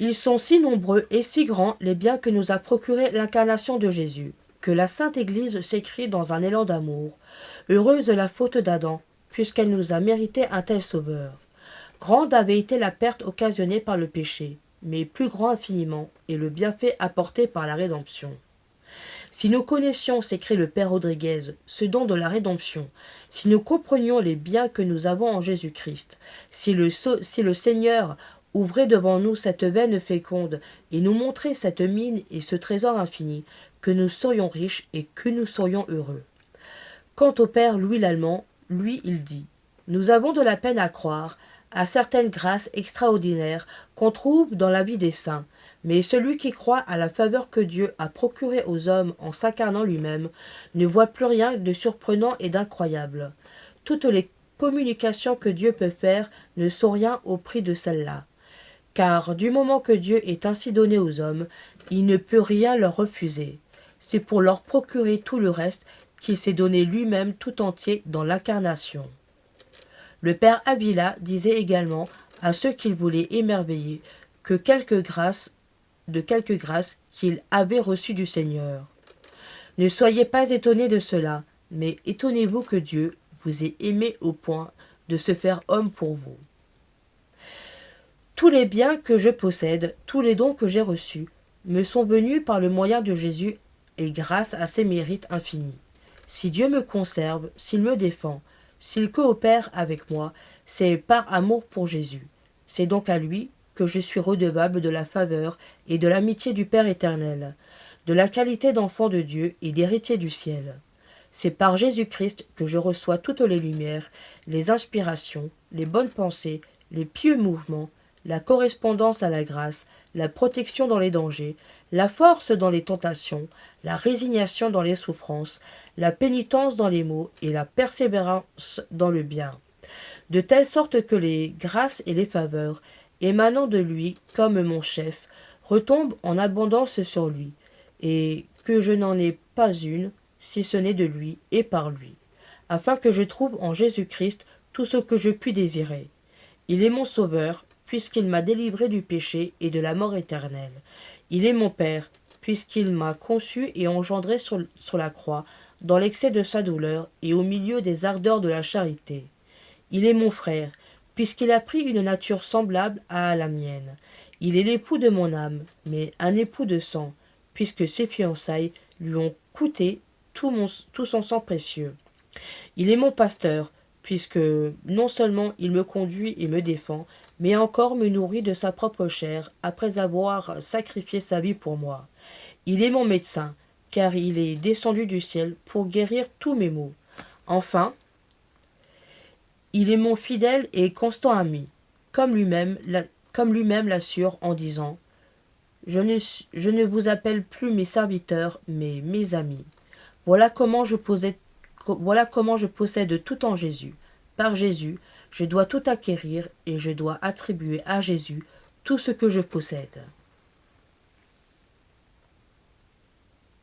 Ils sont si nombreux et si grands les biens que nous a procurés l'incarnation de Jésus, que la Sainte Église s'écrie dans un élan d'amour. Heureuse de la faute d'Adam, puisqu'elle nous a mérité un tel sauveur. Grande avait été la perte occasionnée par le péché, mais plus grand infiniment est le bienfait apporté par la rédemption. Si nous connaissions, s'écrie le père Rodriguez, ce don de la rédemption, si nous comprenions les biens que nous avons en Jésus-Christ, si le Seigneur ouvrait devant nous cette veine féconde et nous montrait cette mine et ce trésor infini, que nous serions riches et que nous serions heureux. Quant au père Louis Lallemand, lui, il dit « Nous avons de la peine à croire à certaines grâces extraordinaires qu'on trouve dans la vie des saints, mais celui qui croit à la faveur que Dieu a procurée aux hommes en s'incarnant lui-même ne voit plus rien de surprenant et d'incroyable. Toutes les communications que Dieu peut faire ne sont rien au prix de celle-là. Car du moment que Dieu est ainsi donné aux hommes, il ne peut rien leur refuser. C'est pour leur procurer tout le reste qu'il s'est donné lui-même tout entier dans l'incarnation. » Le père Avila disait également à ceux qu'il voulait émerveiller que quelques grâces qu'il avait reçues du Seigneur. Ne soyez pas étonnés de cela, mais étonnez-vous que Dieu vous ait aimé au point de se faire homme pour vous. Tous les biens que je possède, tous les dons que j'ai reçus, me sont venus par le moyen de Jésus et grâce à ses mérites infinis. Si Dieu me conserve, s'il me défend, s'il coopère avec moi, c'est par amour pour Jésus. C'est donc à lui que je suis redevable de la faveur et de l'amitié du Père éternel, de la qualité d'enfant de Dieu et d'héritier du ciel. C'est par Jésus-Christ que je reçois toutes les lumières, les inspirations, les bonnes pensées, les pieux mouvements, la correspondance à la grâce, la protection dans les dangers, la force dans les tentations, la résignation dans les souffrances, la pénitence dans les maux et la persévérance dans le bien. De telle sorte que les grâces et les faveurs, émanant de lui comme mon chef, retombent en abondance sur lui, et que je n'en ai pas une, si ce n'est de lui et par lui, afin que je trouve en Jésus-Christ tout ce que je puis désirer. Il est mon sauveur, puisqu'il m'a délivré du péché et de la mort éternelle. Il est mon Père, puisqu'il m'a conçu et engendré sur la croix, dans l'excès de sa douleur et au milieu des ardeurs de la charité. Il est mon frère, puisqu'il a pris une nature semblable à la mienne. Il est l'époux de mon âme, mais un époux de sang, puisque ses fiançailles lui ont coûté tout son sang précieux. Il est mon pasteur, puisque non seulement il me conduit et me défend, mais encore me nourrit de sa propre chair, après avoir sacrifié sa vie pour moi. Il est mon médecin, car il est descendu du ciel pour guérir tous mes maux. Enfin, il est mon fidèle et constant ami, comme lui-même l'assure en disant « Je ne vous appelle plus mes serviteurs, mais mes amis. Voilà comment je possède tout en Jésus. Par Jésus, je dois tout acquérir et je dois attribuer à Jésus tout ce que je possède. »